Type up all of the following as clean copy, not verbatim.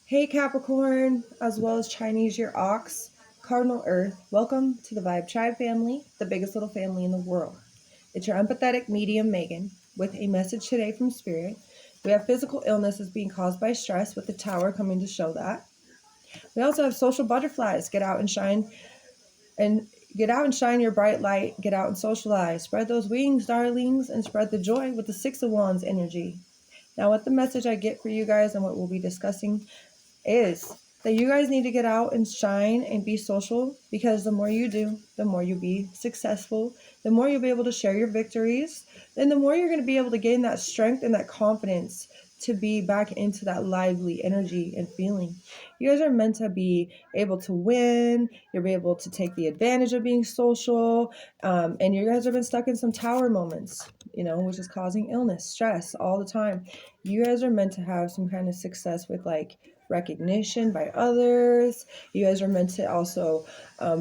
Hey Capricorn, as well as Chinese year ox, Cardinal Earth, welcome to the Vibe Tribe family, the biggest little family in the world. It's your empathetic medium Megan with a message today from Spirit. We have physical illnesses being caused by stress with the tower coming to show that. We also have social butterflies. And get out and shine your bright light. Get out and socialize. Spread those wings, darlings, and spread the joy with the Six of Wands energy. Now, what the message I get for you guys and what we'll be discussing is that you guys need to get out and shine and be social, because the more you do, the more you'll be successful, the more you'll be able to share your victories, and the more you're going to be able to gain that strength and that confidence to be back into that lively energy and feeling. You guys are meant to be able to win. You'll be able to take the advantage of being social. And you guys have been stuck in some tower moments, which is causing illness, stress all the time. You guys are meant to have some kind of success with recognition by others. You guys are meant to also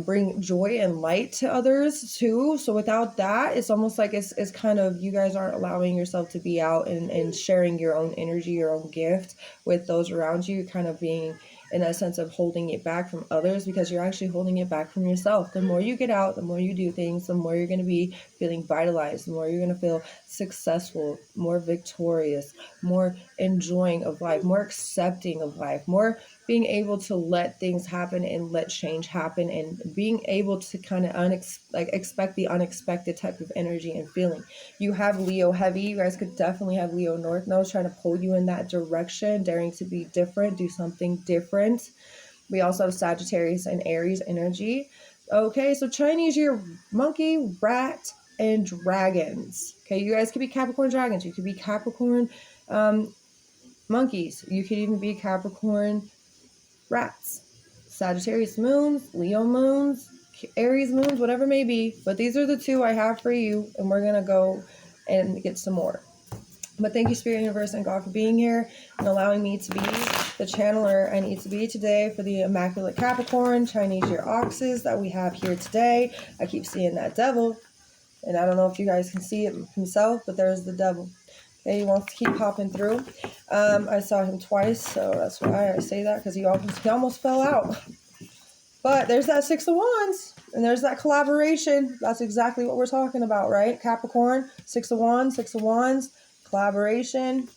bring joy and light to others too. So without that, it's almost like it's kind of, you guys aren't allowing yourself to be out and sharing your own energy, your own gift with those around you. You're kind of being in a sense of holding it back from others, because you're actually holding it back from yourself. The more you get out, the more you do things, the more you're going to be feeling vitalized, the more you're going to feel successful, more victorious, more enjoying of life, more accepting of life, more being able to let things happen and let change happen, and being able to kind of expect the unexpected type of energy and feeling. You have Leo heavy. You guys could definitely have Leo North Node trying to pull you in that direction, daring to be different, do something different. We also have Sagittarius and Aries energy. Okay, so Chinese year, monkey, rat, and dragons. Okay, you guys could be Capricorn dragons. You could be Capricorn monkeys. You could even be Capricorn rats. Sagittarius moons, Leo moons, Aries moons, whatever it may be. But these are the two I have for you, and we're going to go and get some more. But thank you, Spirit, Universe, and God, for being here and allowing me to be the channeler I need to be today for the Immaculate Capricorn, Chinese year oxes that we have here today. I keep seeing that devil, and I don't know if you guys can see it himself, but there's the devil. Okay, he wants to keep popping through. I saw him twice, so that's why I say that, because he almost fell out. But there's that Six of Wands, and there's that collaboration. That's exactly what we're talking about, right? Capricorn, Six of Wands, collaboration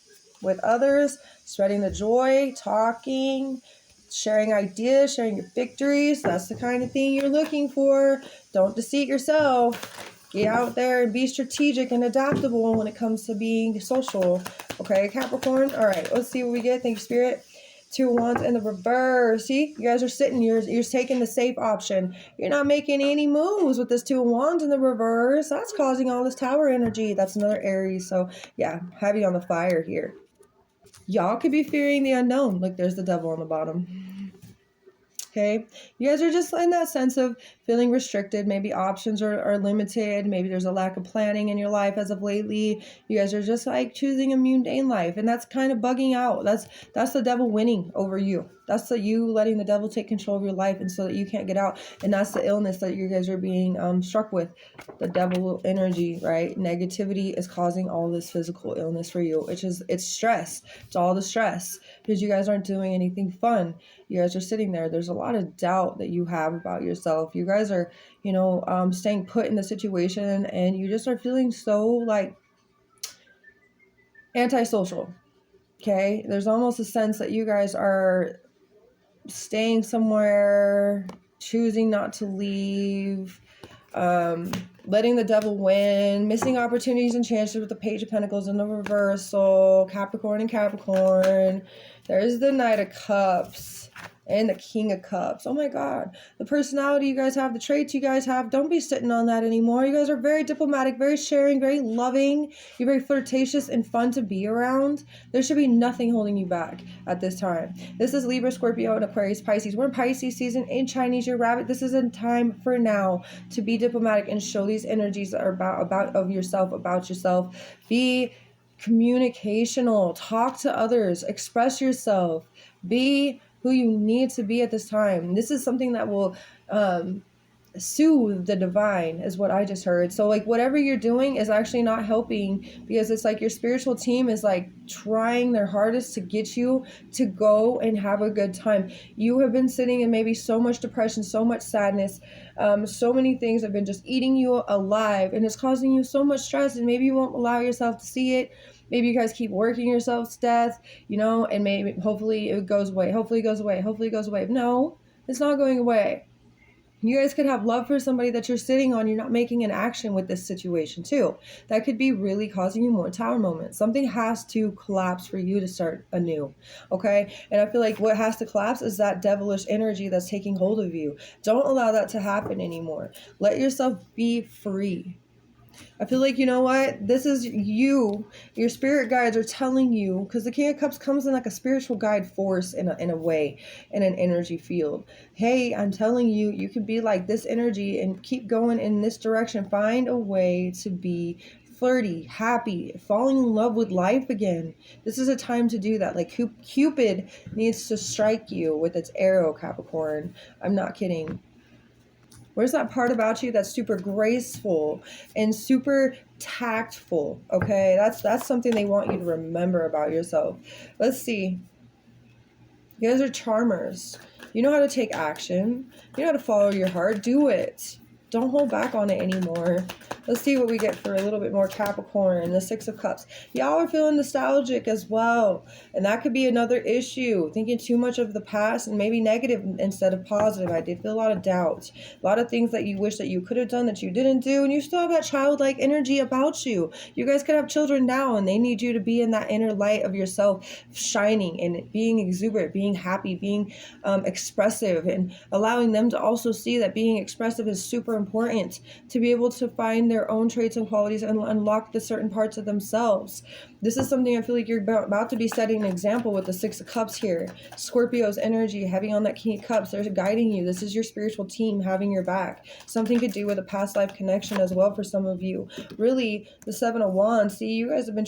with others, spreading the joy, talking, sharing ideas, sharing your victories. That's the kind of thing you're looking for. Don't deceive yourself. Get out there and be strategic and adaptable when it comes to being social. Okay, Capricorn? All right, let's see what we get. Thank you, Spirit. Two of Wands in the reverse. See, you guys are sitting, you're taking the safe option. You're not making any moves with this Two of Wands in the reverse. That's causing all this tower energy. That's another Aries. So yeah, heavy on the fire here. Y'all could be fearing the unknown. Look, there's the devil on the bottom. Okay, you guys are just in that sense of feeling restricted. Maybe options are limited. Maybe there's a lack of planning in your life as of lately. You guys are just choosing a mundane life, and that's kind of bugging out. That's the devil winning over you. That's you letting the devil take control of your life, and so that you can't get out. And that's the illness that you guys are being struck with, the devil energy, right? Negativity is causing all this physical illness for you. It's stress. It's all the stress, because you guys aren't doing anything fun. You guys are sitting there. There's a lot of doubt that you have about yourself. You guys are, staying put in the situation, and you just are feeling so antisocial. Okay, there's almost a sense that you guys are staying somewhere, choosing not to leave, letting the devil win, missing opportunities and chances with the Page of Pentacles in the reversal, Capricorn and Capricorn. There's the Knight of Cups and the King of Cups. Oh my God. The personality you guys have, the traits you guys have, don't be sitting on that anymore. You guys are very diplomatic, very sharing, very loving. You're very flirtatious and fun to be around. There should be nothing holding you back at this time. This is Libra, Scorpio, and Aquarius, Pisces. We're in Pisces season in Chinese year rabbit. This is a time for now to be diplomatic and show these energies that are about yourself. Be communicational. Talk to others. Express yourself. Be who you need to be at this time. This is something that will soothe the divine is what I just heard. So like whatever you're doing is actually not helping, because it's like your spiritual team is like trying their hardest to get you to go and have a good time. You have been sitting in maybe so much depression, so much sadness, so many things have been just eating you alive, and it's causing you so much stress, and maybe you won't allow yourself to see it. Maybe you guys keep working yourselves to death, and maybe hopefully it goes away, hopefully it goes away, hopefully it goes away. No, it's not going away. You guys could have love for somebody that you're sitting on. You're not making an action with this situation too. That could be really causing you more tower moments. Something has to collapse for you to start anew. Okay. And I feel like what has to collapse is that devilish energy that's taking hold of you. Don't allow that to happen anymore. Let yourself be free. I feel like, you know what? This is you. Your spirit guides are telling you, because the King of Cups comes in like a spiritual guide force in a way, in an energy field. Hey, I'm telling you, you can be like this energy and keep going in this direction. Find a way to be flirty, happy, falling in love with life again. This is a time to do that. Like Cupid needs to strike you with its arrow, Capricorn. I'm not kidding. Where's that part about you that's super graceful and super tactful? Okay, that's something they want you to remember about yourself. Let's see. You guys are charmers. You know how to take action. You know how to follow your heart. Do it. Don't hold back on it anymore. Let's see what we get for a little bit more Capricorn. The Six of Cups. Y'all are feeling nostalgic as well. And that could be another issue. Thinking too much of the past and maybe negative instead of positive. I did feel a lot of doubt. A lot of things that you wish that you could have done that you didn't do. And you still have that childlike energy about you. You guys could have children now, and they need you to be in that inner light of yourself, shining and being exuberant, being happy, being expressive, and allowing them to also see that being expressive is super important, to be able to find their own traits and qualities and unlock the certain parts of themselves. This is something I feel like you're about to be setting an example with the Six of Cups here. Scorpio's energy, heavy on that King of Cups. They're guiding you. This is your spiritual team having your back. Something could do with a past life connection as well for some of you. Really, the Seven of Wands. See, you guys have been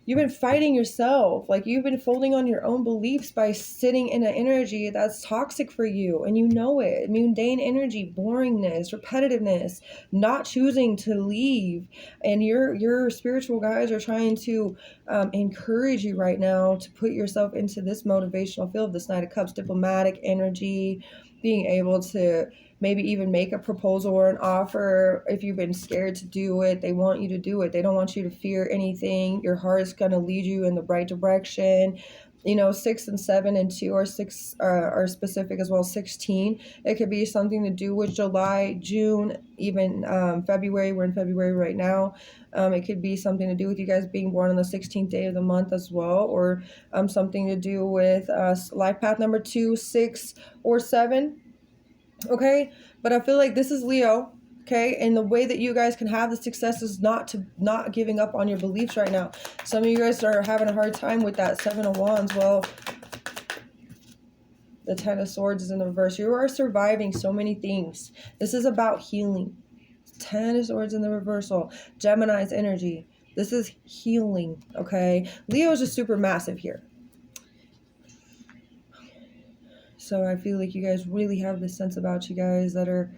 you've been fighting yourself. Like, you've been folding on your own beliefs by sitting in an energy that's toxic for you, and you know it. Mundane energy, boringness, repetitiveness, not choosing to leave. And your spiritual guides are trying to encourage you right now to put yourself into this motivational field, this Knight of Cups, diplomatic energy, being able to maybe even make a proposal or an offer. If you've been scared to do it, they want you to do it. They don't want you to fear anything. Your heart is going to lead you in the right direction. 6 and 7 and 2 or 6 are specific as well. 16, it could be something to do with July, June, even February. We're in February right now. It could be something to do with you guys being born on the 16th day of the month as well, or something to do with life path number 2, 6, or 7. Okay, but I feel like this is Leo. Okay, and the way that you guys can have the success is not giving up on your beliefs right now. Some of you guys are having a hard time with that Seven of Wands. Well, the Ten of Swords is in the reverse. You are surviving so many things. This is about healing. Ten of Swords in the reversal. Gemini's energy. This is healing. Okay, Leo is just super massive here. So I feel like you guys really have this sense about you guys that you're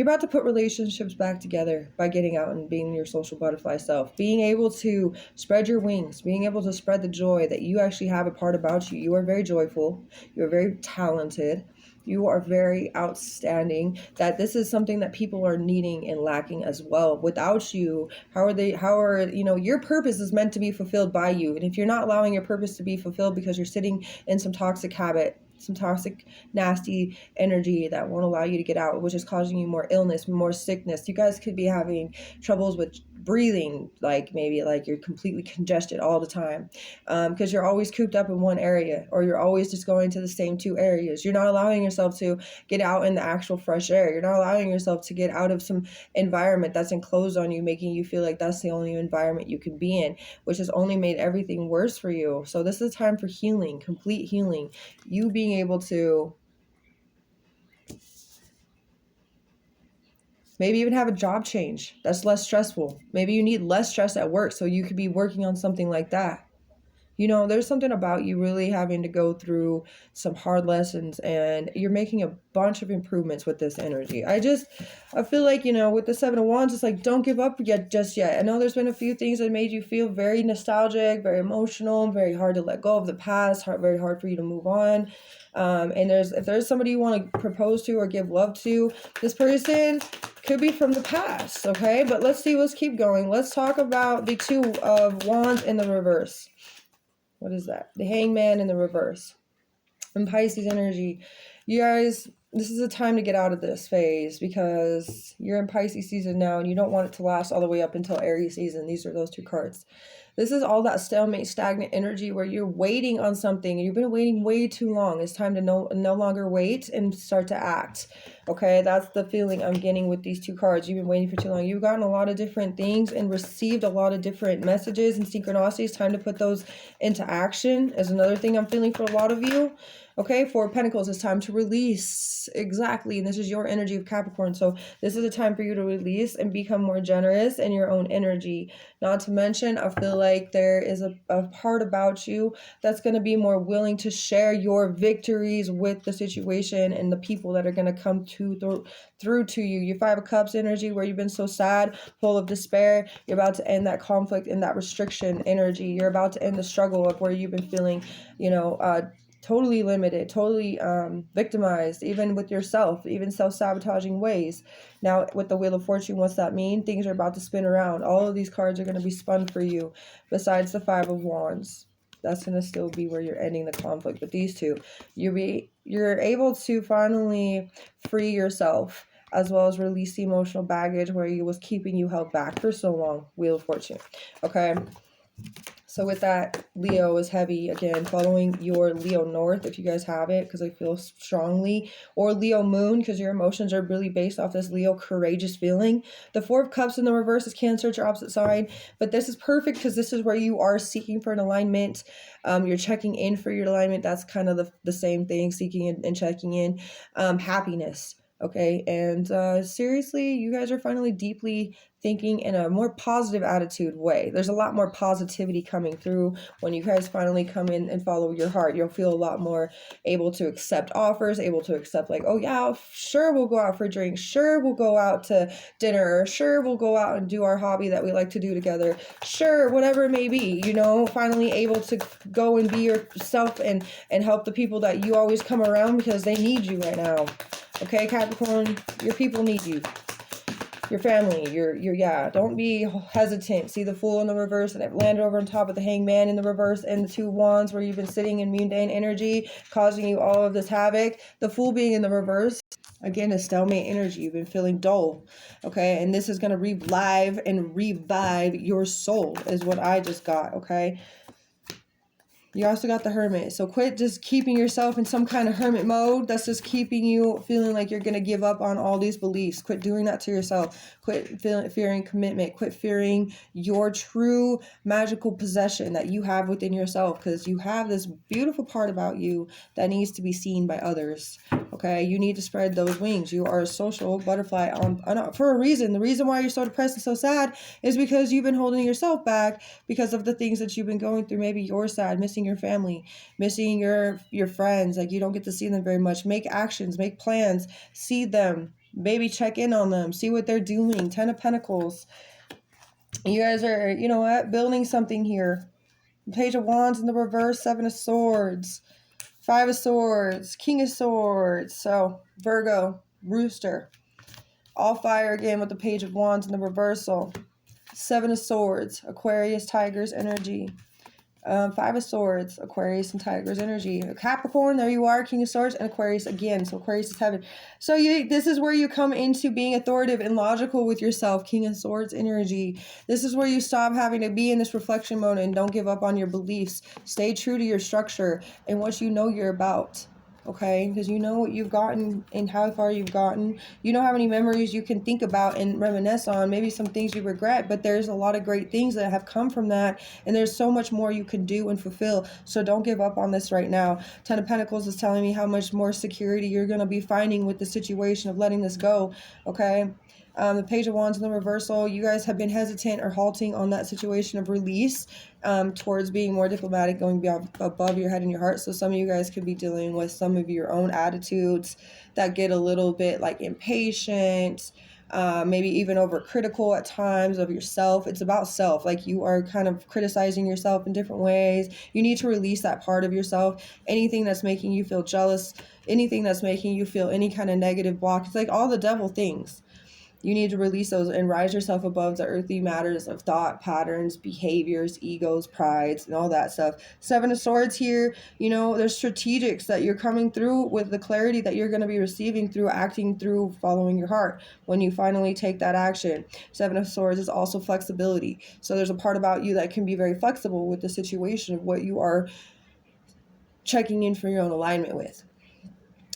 about to put relationships back together by getting out and being your social butterfly self, being able to spread your wings, being able to spread the joy that you actually have a part about you. You are very joyful. You are very talented. You are very outstanding. That this is something that people are needing and lacking as well. Without you, your purpose is meant to be fulfilled by you. And if you're not allowing your purpose to be fulfilled because you're sitting in some toxic habit, some toxic, nasty energy that won't allow you to get out, which is causing you more illness, more sickness. You guys could be having troubles with breathing, like maybe like you're completely congested all the time because you're always cooped up in one area, or you're always just going to the same two areas. You're not allowing yourself to get out in the actual fresh air. You're not allowing yourself to get out of some environment that's enclosed on you, making you feel like that's the only environment you can be in, which has only made everything worse for you. So this is time for healing, complete healing. You being able to maybe even have a job change that's less stressful. Maybe you need less stress at work, so you could be working on something like that. You know, there's something about you really having to go through some hard lessons, and you're making a bunch of improvements with this energy. I feel like, you know, with the Seven of Wands, it's like, don't give up yet, just yet. I know there's been a few things that made you feel very nostalgic, very emotional, very hard to let go of the past, very hard for you to move on. And if there's somebody you want to propose to or give love to, this person could be from the past, okay? But let's keep going. Let's talk about the Two of Wands in the reverse. What is that? The Hangman in the reverse. And Pisces energy. You guys, this is a time to get out of this phase, because you're in Pisces season now and you don't want it to last all the way up until Aries season. These are those two cards. This is all that stalemate, stagnant energy where you're waiting on something and you've been waiting way too long. It's time to no longer wait and start to act. Okay, that's the feeling I'm getting with these two cards. You've been waiting for too long. You've gotten a lot of different things and received a lot of different messages and synchronicities. Time to put those into action is another thing I'm feeling for a lot of you. Okay, Four of Pentacles, it's time to release. Exactly. And this is your energy of Capricorn. So this is a time for you to release and become more generous in your own energy. Not to mention, I feel like there is a part about you that's going to be more willing to share your victories with the situation and the people that are going to come through to you. Your Five of Cups energy, where you've been so sad, full of despair. You're about to end that conflict and that restriction energy. You're about to end the struggle of where you've been feeling, you know, totally limited, totally victimized, even with yourself, even self-sabotaging ways. Now, with the Wheel of Fortune, what's that mean? Things are about to spin around. All of these cards are going to be spun for you, besides the Five of Wands. That's going to still be where you're ending the conflict. But these two, you're able to finally free yourself, as well as release the emotional baggage where it was keeping you held back for so long. Wheel of Fortune. Okay. So with that, Leo is heavy. Again, following your Leo North, if you guys have it, because I feel strongly. Or Leo Moon, because your emotions are really based off this Leo courageous feeling. The Four of Cups in the reverse is Cancer, it's your opposite sign. But this is perfect, because this is where you are seeking for an alignment. You're checking in for your alignment. That's kind of the same thing, seeking and checking in. Happiness. Okay, and seriously, you guys are finally deeply thinking in a more positive attitude way. There's a lot more positivity coming through when you guys finally come in and follow your heart. You'll feel a lot more able to accept offers, able to accept like, oh yeah, sure, we'll go out for a drink. Sure, we'll go out to dinner. Sure, we'll go out and do our hobby that we like to do together. Sure, whatever it may be, you know, finally able to go and be yourself and help the people that you always come around, because they need you right now. Okay, Capricorn, your people need you. Your family, yeah, don't be hesitant. See the Fool in the reverse, and it landed over on top of the Hangman in the reverse, and the Two Wands where you've been sitting in mundane energy, causing you all of this havoc. The Fool being in the reverse, again, is stalemate energy. You've been feeling dull, okay? And this is going to revive your soul, is what I just got, okay? You also got the Hermit. So quit just keeping yourself in some kind of hermit mode. That's just keeping you feeling like you're going to give up on all these beliefs. Quit doing that to yourself. Quit fearing commitment. Quit fearing your true magical possession that you have within yourself, because you have this beautiful part about you that needs to be seen by others. Okay, you need to spread those wings. You are a social butterfly for a reason. The reason why you're so depressed and so sad is because you've been holding yourself back because of the things that you've been going through. Maybe you're sad, missing your family, missing your friends. Like, you don't get to see them very much. Make actions, make plans, see them, maybe check in on them, see what they're doing. Ten of Pentacles. You guys are, you know what, building something here. Page of Wands in the reverse, Seven of Swords. Five of Swords, King of Swords. So Virgo, Rooster. All fire again with the Page of Wands in the reversal. Seven of Swords, Aquarius, Tigers energy. Five of Swords, Aquarius and Tigers energy. Capricorn, there you are, King of Swords, and Aquarius again. So Aquarius is heaven. So this is where you come into being authoritative and logical with yourself, King of Swords energy. This is where you stop having to be in this reflection mode and don't give up on your beliefs. Stay true to your structure and what you know you're about. Okay, because you know what you've gotten and how far you've gotten. You know how many memories you can think about and reminisce on. Maybe some things you regret, but there's a lot of great things that have come from that, and there's so much more you can do and fulfill. So don't give up on this right now. Ten of Pentacles is telling me how much more security you're going to be finding with the situation of letting this go. Okay, The Page of Wands in the reversal, you guys have been hesitant or halting on that situation of release towards being more diplomatic, going above your head and your heart. So some of you guys could be dealing with some of your own attitudes that get a little bit like impatient, maybe even overcritical at times of yourself. It's about self. Like you are kind of criticizing yourself in different ways. You need to release that part of yourself. Anything that's making you feel jealous, anything that's making you feel any kind of negative block. It's like all the devil things. You need to release those and rise yourself above the earthly matters of thought patterns, behaviors, egos, prides, and all that stuff. Seven of Swords here, you know, there's strategics that you're coming through with the clarity that you're going to be receiving through acting, through following your heart when you finally take that action. Seven of Swords is also flexibility. So there's a part about you that can be very flexible with the situation of what you are checking in for your own alignment with.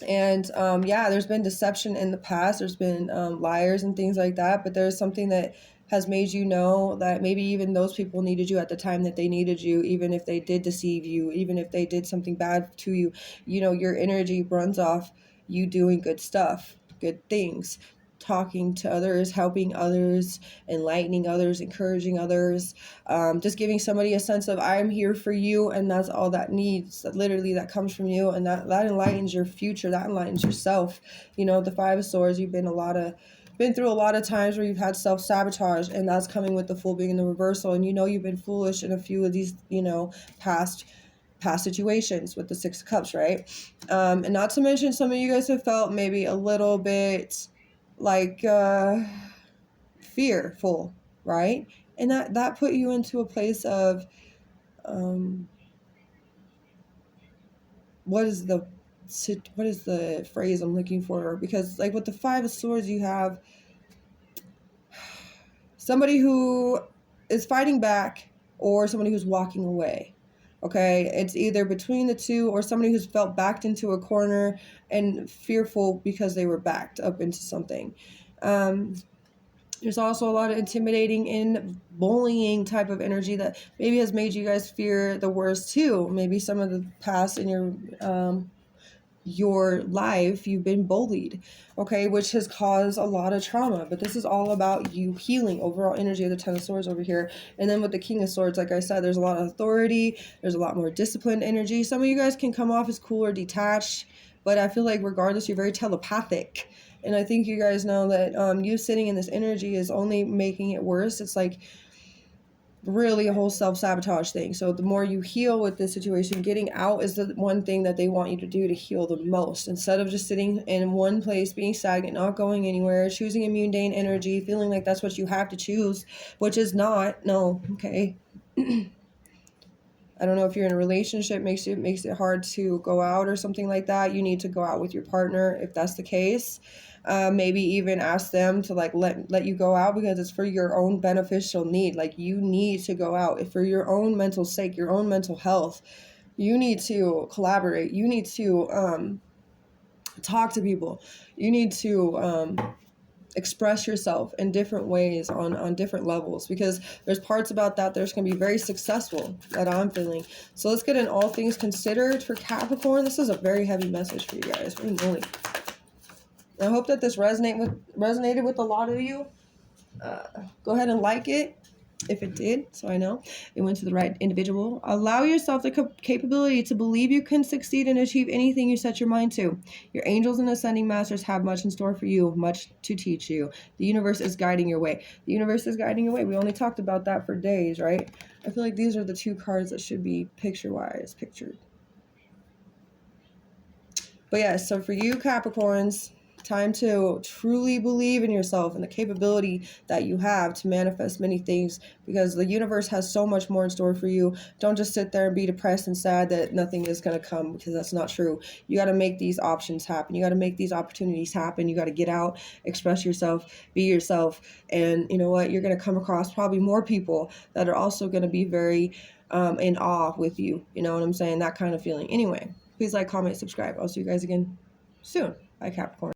And yeah, there's been deception in the past. There's been liars and things like that. But there's something that has made you know that maybe even those people needed you at the time that they needed you, even if they did deceive you, even if they did something bad to you. You know, your energy runs off you doing good stuff, good things, talking to others, helping others, enlightening others, encouraging others, just giving somebody a sense of I'm here for you, and that's all that needs, that literally that comes from you, and that enlightens your future, that enlightens yourself. You know, the Five of Swords, you've been through a lot of times where you've had self-sabotage, and that's coming with the Fool being in the reversal. And you know you've been foolish in a few of these, you know, past situations with the Six of Cups, right? And not to mention some of you guys have felt maybe a little bit like fearful, right? And that put you into a place of what is the phrase I'm looking for? Because like with the Five of Swords, you have somebody who is fighting back or somebody who's walking away. Okay, it's either between the two, or somebody who's felt backed into a corner and fearful because they were backed up into something. There's also a lot of intimidating and bullying type of energy that maybe has made you guys fear the worst too. Maybe some of the past in your life you've been bullied, okay, which has caused a lot of trauma. But this is all about you healing. Overall energy of the Ten of Swords over here. And then with the King of Swords, like I said, there's a lot of authority, there's a lot more disciplined energy. Some of you guys can come off as cool or detached, but I feel like regardless, you're very telepathic. And I think you guys know that you sitting in this energy is only making it worse. It's like really a whole self-sabotage thing. So the more you heal with this situation, getting out is the one thing that they want you to do to heal the most. Instead of just sitting in one place, being stagnant, not going anywhere, choosing a mundane energy, feeling like that's what you have to choose, which is not. No, okay. I don't know if you're in a relationship, makes it hard to go out or something like that. You need to go out with your partner if that's the case. Maybe even ask them to like let you go out, because it's for your own beneficial need. Like you need to go out for your own mental sake, your own mental health. You need to collaborate. You need to talk to people. You need to express yourself in different ways on different levels, because there's parts about that that's going to be very successful that I'm feeling. So let's get in all things considered for Capricorn. This is a very heavy message for you guys. Really. I hope that this resonated with a lot of you. Go ahead and like it if it did, so I know it went to the right individual. Allow yourself the capability to believe you can succeed and achieve anything you set your mind to. Your angels and ascending masters have much in store for you, much to teach you. The universe is guiding your way. The universe is guiding your way. We only talked about that for days, right? I feel like these are the two cards that should be pictured. But yeah, so for you Capricorns, time to truly believe in yourself and the capability that you have to manifest many things, because the universe has so much more in store for you. Don't just sit there and be depressed and sad that nothing is going to come, because that's not true. You got to make these options happen. You got to make these opportunities happen. You got to get out, express yourself, be yourself. And you know what? You're going to come across probably more people that are also going to be very in awe with you. You know what I'm saying? That kind of feeling. Anyway, please like, comment, subscribe. I'll see you guys again soon. Bye, Capricorn.